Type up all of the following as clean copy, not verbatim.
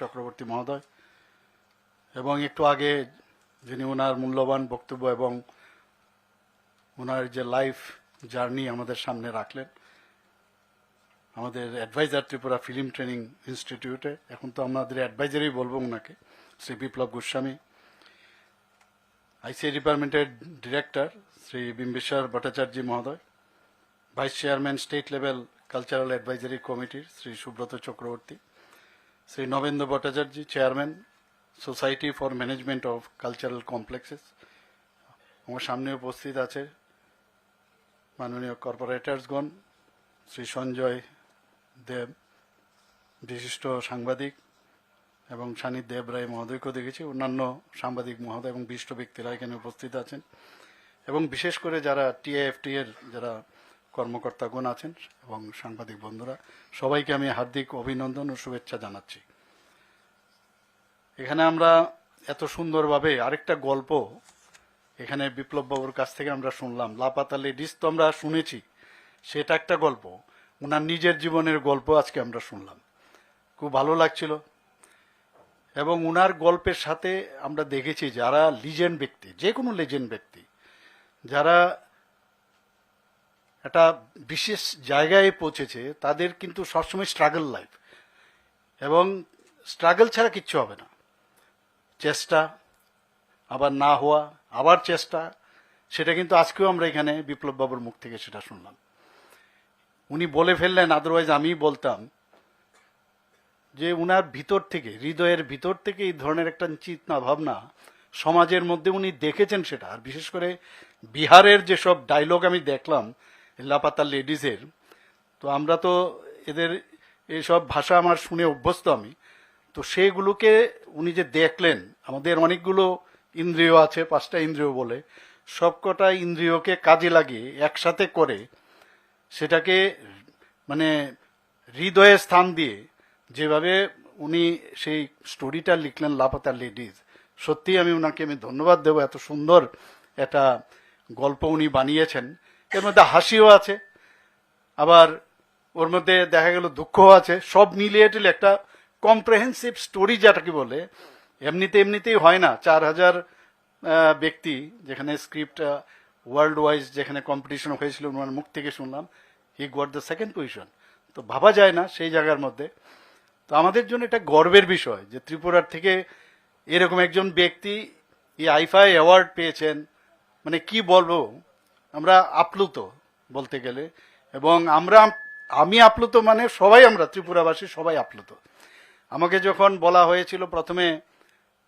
চক্রবর্তী মহোদয় এবং একটু আগে যিনি ওনার মূল্যবান বক্তব্য এবং ওনার যে লাইফ জার্নি আমাদের সামনে রাখলেন আমাদের অ্যাডভাইজার ত্রিপুরা ফিল্ম ট্রেনিং ইনস্টিটিউটে, এখন তো আমাদের অ্যাডভাইজারই বলবো ওনাকে, শ্রী বিপ্লব গোস্বামী, আইসিআই ডিপার্টমেন্টের ডিরেক্টর শ্রী বিম্বেশ্বর ভট্টাচার্য মহোদয়, vice chairman state level cultural advisory কমিটির Shri Subrata Chakraborty, Shri Nabendra Bhattacharya, chairman society for management of cultural complexes. আমার সামনে উপস্থিত আছে মাননীয় কর্পোরেটরসগণ, শ্রী সঞ্জয় দেব, বিশিষ্ট সাংবাদিক, এবং সানি দেব রায় মহোদয়কেও দেখেছি, অন্যান্য সাংবাদিক মহোদয় এবং বিশিষ্ট ব্যক্তিরা এখানে উপস্থিত আছেন, এবং বিশেষ করে যারা টিএএফটি এর যারা কর্মকর্তাগণ আছেন এবং সাংবাদিক বন্ধুরা, সবাইকে আমি হার্দিক অভিনন্দন ও শুভেচ্ছা জানাচ্ছি। এখানে আমরা এত সুন্দরভাবে আরেকটা গল্প এখানে বিপ্লব বাবুর কাছ থেকে আমরা শুনলাম। লাপাতা লেডিস তো আমরা শুনেছি, সেটা একটা গল্প, ওনার নিজের জীবনের গল্প আজকে আমরা শুনলাম, খুব ভালো লাগছিল। এবং ওনার গল্পের সাথে আমরা দেখেছি যারা লিজেন্ড ব্যক্তি, যে কোনো লিজেন্ড ব্যক্তি, যারা একটা বিশেষ জায়গায় পৌঁছেছে, তাদের কিন্তু সবসময় স্ট্রাগল লাইফ, এবং স্ট্রাগল ছাড়া কিচ্ছু হবে না। চেষ্টা, আবার না হওয়া, আবার চেষ্টা, সেটা কিন্তু আজকেও আমরা এখানে বিপ্লব বাবুর মুখ থেকে সেটা শুনলাম। উনি বলে ফেললেন, আদারওয়াইজ আমি বলতাম, যে উনার ভিতর থেকে, হৃদয়ের ভিতর থেকে এই ধরনের একটা চিন্তা ভাবনা সমাজের মধ্যে উনি দেখেছেন সেটা। আর বিশেষ করে বিহারের যেসব ডায়লগ আমি দেখলাম লাপাতা লেডিজের, তো আমরা তো এদের এইসব ভাষা আমার শুনে অভ্যস্ত আমি, তো সেগুলোকে উনি যে দেখলেন, আমাদের অনেকগুলো ইন্দ্রিয় আছে, 5টা ইন্দ্রিয় বলে, সবকটা ইন্দ্রিয়কে কাজে লাগিয়ে একসাথে করে সেটাকে মানে হৃদয়ে স্থান দিয়ে যেভাবে উনি সেই স্টোরিটা লিখলেন লাপাতা লেডিজ, সত্যি আমি ওনাকে ধন্যবাদ দেবো। এত সুন্দর একটা গল্প উনি বানিয়েছেন, এর মধ্যে হাসিও আছে, আবার ওর মধ্যে দেখা গেল দুঃখও আছে, সব মিলিয়ে টিলে একটা কম্প্রেহেন্সিভ স্টোরি যেটাকে বলে। এমনিতেই হয় না। 4000 ব্যক্তি, যেখানে স্ক্রিপ্ট ওয়ার্ল্ড ওয়াইজ যেখানে কম্পিটিশন হয়েছিল, ওনার মুখ থেকে শুনলাম he got the second position, তো ভাবা যায় না সেই জায়গার মধ্যে। তো আমাদের জন্য এটা গর্বের বিষয় যে ত্রিপুরার থেকে এরকম একজন ব্যক্তি এই আইফাই অ্যাওয়ার্ড পেয়েছেন। মানে কি বলবো, আমরা আপ্লুত বলতে গেলে, এবং আমি আপ্লুত, মানে সবাই, আমরা ত্রিপুরাবাসী সবাই আপ্লুত। আমাকে যখন বলা হয়েছিল প্রথমে,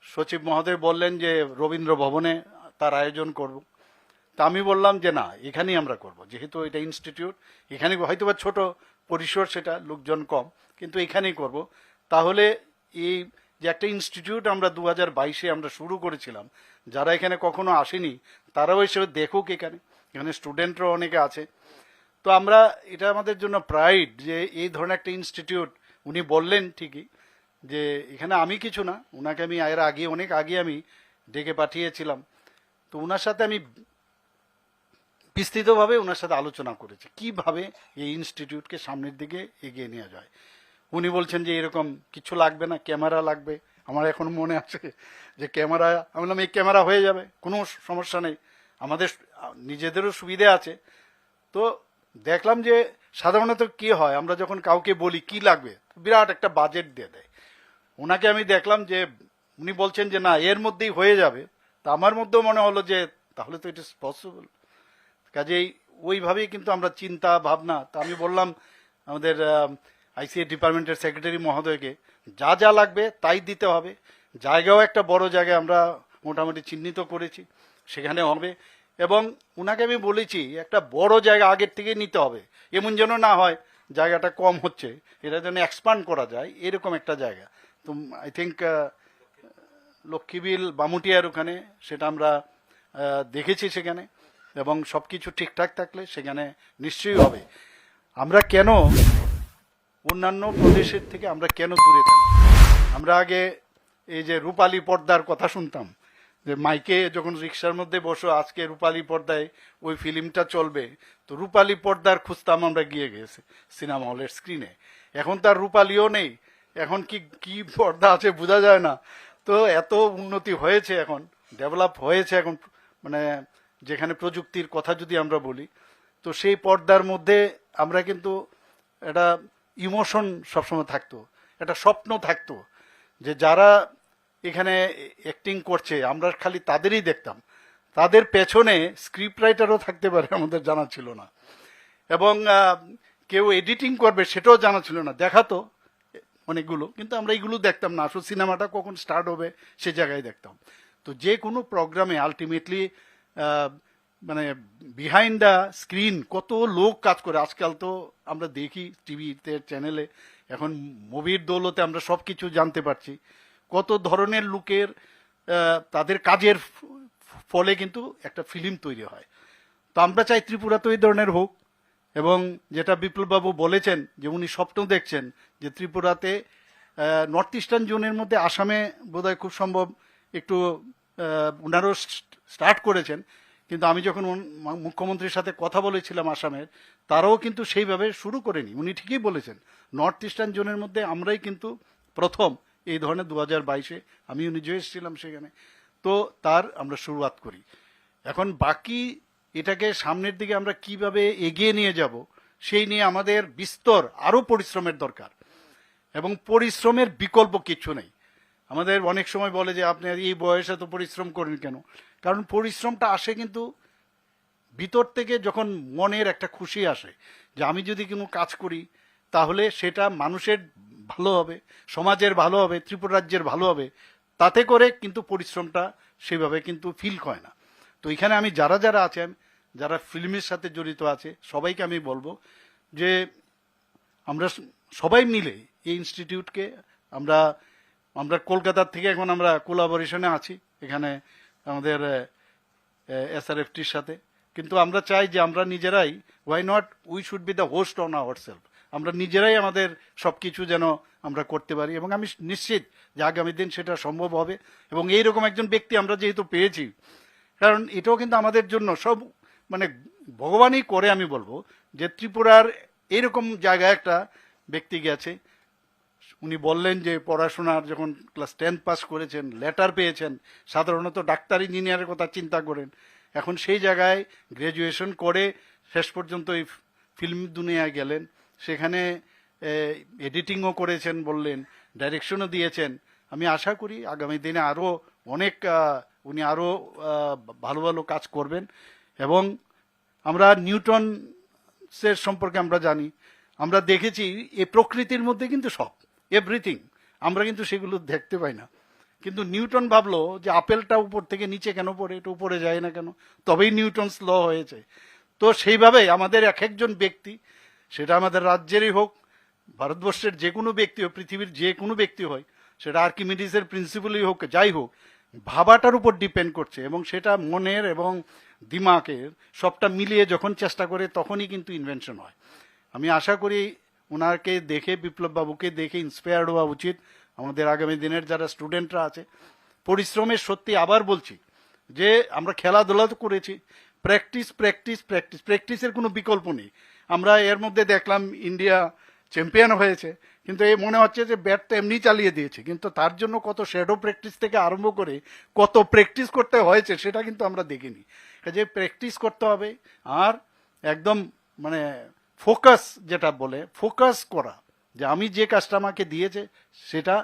সচিব মহোদয় বললেন যে রবীন্দ্র ভবনে তার আয়োজন করব, তা আমি বললাম যে না, এখানেই আমরা করব, যেহেতু এটা ইনস্টিটিউট, এখানে হয়তো বা ছোট পরিসর, সেটা লোকজন কম, কিন্তু এখানেই করব। তাহলে এই যে একটা ইনস্টিটিউট আমরা 2022-এ আমরা শুরু করেছিলাম, যারা এখানে কখনো আসেনি তারাও এসে দেখুক, এখানে স্টুডেন্টরাও অনেকে আছে। তো আমরা, এটা আমাদের জন্য প্রাইড যে এই ধরনের একটা ইনস্টিটিউট। উনি বললেন ঠিকই যে এখানে আমি কিছু না, ওনাকে আমি এর আগে, অনেক আগে আমি ডেকে পাঠিয়েছিলাম, তো ওনার সাথে আমি বিস্তৃতভাবে ওনার সাথে আলোচনা করেছি কিভাবে এই ইনস্টিটিউটকে সামনের দিকে এগিয়ে নেওয়া যায়। উনি বলছেন যে এরকম কিছু লাগবে না, ক্যামেরা লাগবে। আমার এখন মনে আছে যে ক্যামেরা, আমি বললাম এই ক্যামেরা হয়ে যাবে, কোনো সমস্যা নেই, আমাদের নিজেদেরও সুবিধে আছে। তো দেখলাম যে সাধারণত কি হয়, আমরা যখন কাউকে বলি কি লাগবে, বিরাট একটা বাজেট দিয়ে দেয়। ওনাকে আমি দেখলাম যে উনি বলছেন যে না, এর মধ্যেই হয়ে যাবে, তা আমার মধ্যেও মনে হলো যে তাহলে তো ইট ইজ পসিবল। কাজেই ওইভাবেই কিন্তু আমরা চিন্তা ভাবনা, তা আমি বললাম আমাদের আইসিআই ডিপার্টমেন্টের সেক্রেটারি মহোদয়কে, যা যা লাগবে তাই দিতে হবে। জায়গাও একটা বড় জায়গায় আমরা মোটামুটি চিহ্নিত করেছি, সেখানে হবে। এবং ওনাকে আমি বলেছি একটা বড় জায়গা আগের থেকে নিতে হবে, এমন যেন না হয় জায়গাটা কম হচ্ছে, এটা যেন এক্সপান্ড করা যায়, এরকম একটা জায়গা। তো আই থিঙ্ক লক্ষ্মীবিল বামুটিয়ার ওখানে সেটা আমরা দেখেছি সেখানে, এবং সব কিছু ঠিকঠাক থাকলে সেখানে নিশ্চয়ই হবে। আমরা কেন অন্যান্য প্রদেশের থেকে আমরা কেন দূরে থাকি? আমরা আগে এই যে রূপালী পর্দার কথা শুনতাম, যে মাইকে যখন রিক্সার মধ্যে বসো, আজকে রূপালী পর্দায় ওই ফিল্মটা চলবে, তো রূপালী পর্দার খুঁজতাম আমরা গিয়ে গেছি সিনেমা হলের স্ক্রিনে। এখন তার রূপালীও নেই, এখন কি কি পর্দা আছে বোঝা যায় না। তো এত উন্নতি হয়েছে এখন, ডেভেলপ হয়েছে এখন, মানে যেখানে প্রযুক্তির কথা যদি আমরা বলি, তো সেই পর্দার মধ্যে আমরা কিন্তু একটা ইমোশন সবসময় থাকতো, একটা স্বপ্ন থাকতো, যে যারা এখানে অ্যাক্টিং করছে আমরা খালি তাদেরই দেখতাম, তাদের পেছনে স্ক্রিপ্ট রাইটারও থাকতে পারে আমাদের জানা ছিল না, এবং কেউ এডিটিং করবে সেটাও জানা ছিল না। দেখাতো অনেকগুলো, কিন্তু আমরা এইগুলো দেখতাম না, আসলে সিনেমাটা কখন স্টার্ট হবে সে জায়গায় দেখতাম। তো যে কোনো প্রোগ্রামে আলটিমেটলি মানে বিহাইন্ড দ্য স্ক্রিন কত লোক কাজ করে। আজকাল তো আমরা দেখি টিভিতে চ্যানেলে, এখন মুভির দৌলতে আমরা সব কিছু জানতে পারছি, কত ধরনের লোকের তাদের কাজের ফলে কিন্তু একটা ফিল্ম তৈরি হয়। তো আমরা চাই ত্রিপুরা তো এই ধরনের হোক, এবং যেটা বিপ্লববাবু বলেছেন যে উনি স্বপ্ন দেখছেন যে ত্রিপুরাতে নর্থ ইস্টার্ন জোনের মধ্যে আসামে বোধহয় খুব সম্ভব একটু উনারও স্টার্ট করেছেন, কিন্তু আমি যখন মুখ্যমন্ত্রীর সাথে কথা বলেছিলাম আসামের, তারাও কিন্তু সেইভাবে শুরু করেনি। উনি ঠিকই বলেছেন নর্থ ইস্টার্ন জোনের মধ্যে আমরাই কিন্তু প্রথম এই ধরনের 2022-এ, আমিও নিজে এসেছিলাম সেখানে। তো তার আমরা শুরুয়াত করি। এখন বাকি এটাকে সামনের দিকে আমরা কিভাবে এগিয়ে নিয়ে যাব সেই নিয়ে আমাদের বিস্তর আরও পরিশ্রমের দরকার, এবং পরিশ্রমের বিকল্প কিছু নেই। আমাদের অনেক সময় বলে যে আপনি এই বয়সে তো পরিশ্রম করেন কেন, কারণ পরিশ্রমটা আসে কিন্তু ভিতর থেকে, যখন মনের একটা খুশি আসে যে আমি যদি কোনো কাজ করি তাহলে সেটা মানুষের ভালো হবে, সমাজের ভালো হবে, ত্রিপুরা রাজ্যের ভালো হবে, তাতে করে কিন্তু পরিশ্রমটা সেভাবে কিন্তু ফিল হয় না। তো এখানে আমি যারা যারা আছেন, যারা ফিল্মের সাথে জড়িত আছে, সবাইকে আমি বলবো যে আমরা সবাই মিলে এই ইনস্টিটিউটকে আমরা আমরা কলকাতার থেকে এখন আমরা কোলাবোরেশনে আছি এখানে আমাদের এসআরএফটির সাথে, কিন্তু আমরা চাই যে আমরা নিজেরাই, why not we should be the host on our self, আমরা নিজেরাই আমাদের সব কিছু যেন আমরা করতে পারি, এবং আমি নিশ্চিত যে আগামী দিন সেটা সম্ভব হবে। এবং এইরকম একজন ব্যক্তি আমরা যেহেতু পেয়েছি, কারণ এটাও কিন্তু আমাদের জন্য সব মানে ভগবানই করে, আমি বলবো যে ত্রিপুরার এইরকম জায়গায় একটা ব্যক্তি গেছে। উনি বললেন যে পড়াশোনার যখন ক্লাস 10 পাস করেছেন, লেটার পেয়েছেন, সাধারণত ডাক্তার ইঞ্জিনিয়ারের কথা চিন্তা করেন, এখন সেই জায়গায় গ্র্যাজুয়েশন করে শেষ পর্যন্ত এই ফিল্ম দুনিয়ায় গেলেন, সেখানে এডিটিংও করেছেন বললেন, ডাইরেকশনও দিয়েছেন। আমি আশা করি আগামী দিনে আরও অনেক উনি আরও ভালো ভালো কাজ করবেন। এবং আমরা নিউটনসের সম্পর্কে আমরা জানি, আমরা দেখেছি এই প্রকৃতির মধ্যে কিন্তু সব এভরিথিং, আমরা কিন্তু সেগুলো দেখতে পাই না, কিন্তু নিউটন ভাবলো যে আপেলটা উপর থেকে নিচে কেন পড়ে, এটা উপরে যায় না কেন, তবেই নিউটনস ল হয়েছে। তো সেইভাবে আমাদের এক একজন ব্যক্তি, সেটা আমাদের রাজ্যেরই হোক, ভারতবর্ষের যে কোনো ব্যক্তি হোক, পৃথিবীর যে কোনো ব্যক্তি হয়, সেটা আর্কিমিডিসের প্রিন্সিপালই হোক, যাই হোক, ভাবাটার উপর ডিপেন্ড করছে, এবং সেটা মনের এবং দিমাগের সবটা মিলিয়ে যখন চেষ্টা করে তখনই কিন্তু ইনভেনশন হয়। আমি আশা করি ওনাকে দেখে, বিপ্লব বাবুকে দেখে ইন্সপায়ার্ড হওয়া উচিত আমাদের আগামী দিনের যারা স্টুডেন্টরা আছে। পরিশ্রমের সত্যি আবার বলছি যে আমরা খেলাধুলা তো করেছি, প্র্যাকটিস প্র্যাকটিস প্র্যাকটিস, প্র্যাকটিসের কোনো বিকল্প নেই। আমরা এর মধ্যে দেখলাম ইন্ডিয়া চ্যাম্পিয়ন হয়েছে, কিন্তু এই মনে হচ্ছে যে ব্যাট তো এমনি চালিয়ে দিয়েছে, কিন্তু তার জন্য কত শ্যাডো প্র্যাকটিস থেকে আরম্ভ করে কত প্র্যাকটিস করতে হয়েছে সেটা কিন্তু আমরা দেখিনি। যে প্র্যাকটিস করতে হবে, আর একদম মানে ফোকাস, যেটা বলে ফোকাস করা, যে আমি যে কাজটা আমাকে দিয়েছে সেটা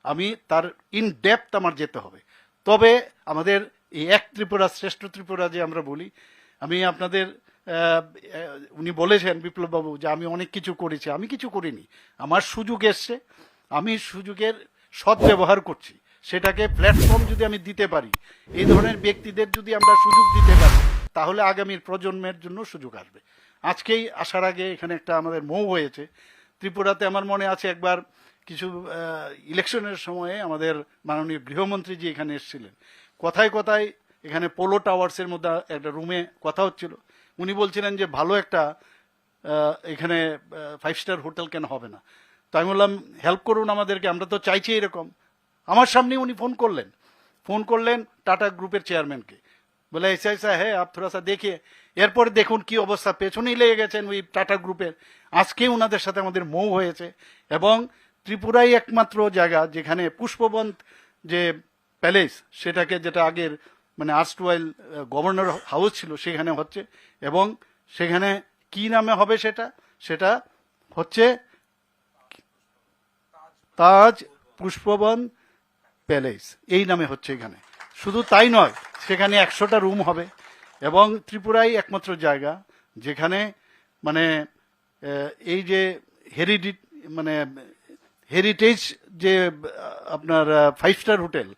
আমি তার ইন ডেপথ আমার যেতে হবে, তবে আমাদের এই এক ত্রিপুরা শ্রেষ্ঠ ত্রিপুরা যে আমরা বলি। আমি আপনাদের উনি বলেছেন বিপ্লববাবু যে আমি অনেক কিছু করেছি, আমি কিছু করিনি, আমার সুযোগ এসছে, আমি সুযোগের সদ্ব্যবহার করছি, সেটাকে প্ল্যাটফর্ম যদি আমি দিতে পারি, এই ধরনের ব্যক্তিদের যদি আমরা সুযোগ দিতে পারি, তাহলে আগামীর প্রজন্মের জন্য সুযোগ আসবে। আজকেই আসার আগে এখানে একটা আমাদের মৌ হয়েছে ত্রিপুরাতে, আমার মনে আছে একবার কিছু ইলেকশনের সময়ে আমাদের মাননীয় গৃহমন্ত্রীজি এখানে এসেছিলেন, কথায় কথায় এখানে পোলো টাওয়ার্সের মধ্যে একটা রুমে কথা হচ্ছিল, উনি বলছিলেন যে ভালো একটা এখানে 5 স্টার হোটেল কেন হবে না। তো আমি বললাম হেল্প করুন আমাদেরকে, আমরা তো চাইছি এরকম। আমার সামনে উনি ফোন করলেন টাটা গ্রুপের চেয়ারম্যানকে, বলে ऐसा ऐसा है आप थोड़ा सा देखिए। এরপরে দেখুন কি অবস্থা, পেছনেই লেগে গেছেন ওই টাটা গ্রুপের। আজকে ওনাদের সাথে আমাদের মৌ হয়েছে, এবং ত্রিপুরাই একমাত্র জায়গা যেখানে পুষ্পবন যে প্যালেস, সেটাকে যেটা আগের মানে আর্স্টওয়াইল গভর্নর হাউস ছিল সেখানে হচ্ছে, এবং সেখানে কি নামে হবে সেটা সেটা হচ্ছে তাজ পুষ্পবন প্যালেস, এই নামে হচ্ছে এখানে। শুধু তাই নয়, সেখানে 100টা রুম হবে, এবং ত্রিপুরাই একমাত্র জায়গা যেখানে মানে এই যে মানে হেরিটেজ যে আপনার 5 স্টার হোটেল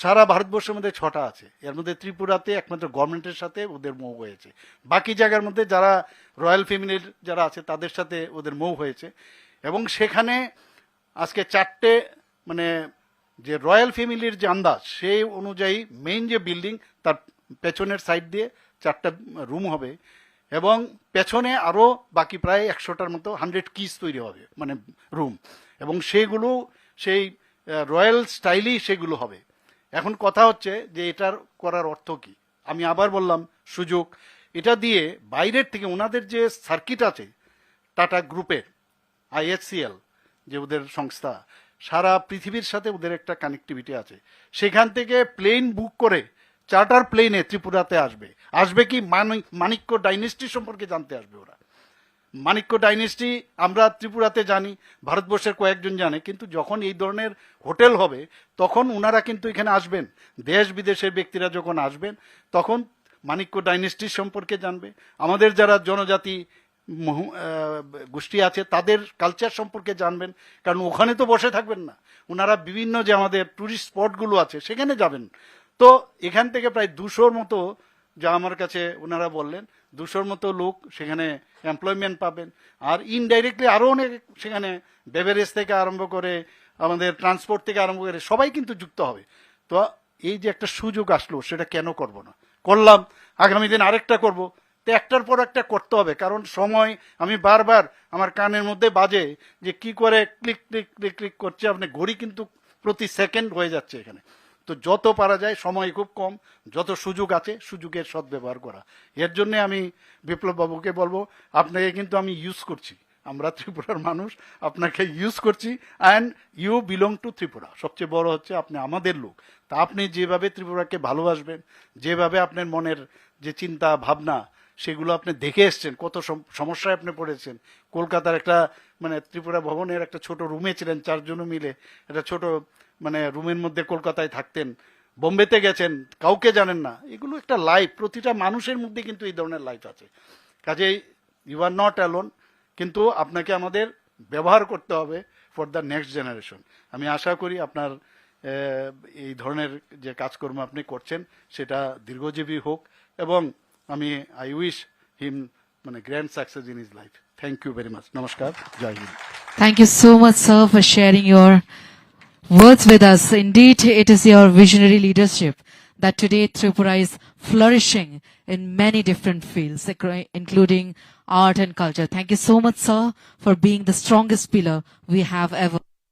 সারা ভারতবর্ষের মধ্যে 6টা আছে, এর মধ্যে ত্রিপুরাতে একমাত্র গভর্নমেন্টের সাথে ওদের মৌ হয়েছে। বাকি জায়গার মধ্যে যারা রয়্যাল ফ্যামিলির যারা আছে তাদের সাথে ওদের মৌ হয়েছে, এবং সেখানে আজকে 4টে মানে যে রয়্যাল ফ্যামিলির যে আন্দাজ সেই অনুযায়ী মেইন যে বিল্ডিং তার পেছনের সাইড দিয়ে 4টা রুম হবে, এবং পেছনে আরও বাকি প্রায় 100টার মতো 100 কিস তৈরি হবে মানে রুম, এবং সেগুলো সেই রয়্যাল স্টাইলই সেগুলো হবে। এখন কথা হচ্ছে যে এটার করার অর্থ কি, আমি আবার বললাম সুযোগ, এটা দিয়ে বাইরের থেকে ওনাদের যে সার্কিট আছে টাটা গ্রুপের IHCL যে ওদের সংস্থা, সারা পৃথিবীর সাথে ওদের একটা কানেক্টিভিটি আছে, সেখান থেকে প্লেন বুক করে চার্টার প্লেনে ত্রিপুরাতে আসবে কি মাণিক্য ডাইনেস্টি সম্পর্কে জানতে আসবে ওরা। মাণিক্য ডাইনেস্টি আমরা ত্রিপুরাতে জানি, ভারতবর্ষের কয়েকজন জানে, কিন্তু যখন এই ধরনের হোটেল হবে তখন ওনারা কিন্তু এখানে আসবেন, দেশ বিদেশের ব্যক্তিরা যখন আসবেন তখন মাণিক্য ডাইনেস্টির সম্পর্কে জানবে, আমাদের যারা জনজাতি গোষ্ঠী আছে তাদের কালচার সম্পর্কে জানবেন, কারণ ওখানে তো বসে থাকবেন না, ওনারা বিভিন্ন যে আমাদের ট্যুরিস্ট স্পটগুলো আছে সেখানে যাবেন। তো এখান থেকে প্রায় 200-র মতো, যা আমার কাছে ওনারা বললেন 200-র মতো লোক সেখানে এমপ্লয়মেন্ট পাবেন, আর ইনডাইরেক্টলি আরও অনেক সেখানে বেভারেজ থেকে আরম্ভ করে আমাদের ট্রান্সপোর্ট থেকে আরম্ভ করে সবাই কিন্তু যুক্ত হবে। তো এই যে একটা সুযোগ আসলো সেটা কেন করব না, করলাম, আগামী দিন আরেকটা করব, তো একটার পর একটা করতে হবে, কারণ সময় আমি বারবার আমার কানের মধ্যে বাজে যে কি করে ক্লিক ক্লিক ক্লিক ক্লিক করছে, আপনি ঘড়ি কিন্তু প্রতি সেকেন্ড হয়ে যাচ্ছে এখানে। তো যত পারা যায়, সময় খুব কম, যত সুযোগ আছে সুযোগের সদ্ব্যবহার করা। এর জন্য আমি বিপ্লব বাবুকে বলবো, আপনাকে কিন্তু আমি ইউজ করছি, আমরা ত্রিপুরার মানুষ, আপনাকে ইউজ করছি, and you belong to Tripura. সবচেয়ে বড় হচ্ছে আপনি আমাদের লোক, তা আপনি যেভাবে ত্রিপুরাকে ভালোবাসবেন, যেভাবে আপনার মনের যে চিন্তা ভাবনা সেগুলো আপনি দেখে এসছেন, কত সমস্যায় আপনি পড়েছেন, কলকাতার একটা মানে ত্রিপুরা ভবনের একটা ছোট রুমে ছিলেন 4 জন মিলে, একটা ছোট মানে রুমের মধ্যে কলকাতায় থাকতেন, বোম্বেতে গেছেন, কাউকে জানেন না, এগুলো একটা লাইফ, প্রতিটা মানুষের মধ্যে কিন্তু এই ধরনের লাইফ আছে। কাজেই ইউ আর নট অ্যালোন, কিন্তু আপনাকে আমাদের ব্যবহার করতে হবে ফর দ্য নেক্সট জেনারেশন। আমি আশা করি আপনার এই ধরনের যে কাজকর্ম আপনি করছেন সেটা দীর্ঘজীবী হোক, এবং আমি আই উইশ হিম মানে grand success in his life. Thank you very much. নমস্কার, জয় Hind. Thank you so much, sir, for sharing your words with us. Indeed, it is your visionary leadership that today Tripura is flourishing in many different fields, including art and culture. Thank you so much, sir, for being the strongest pillar we have ever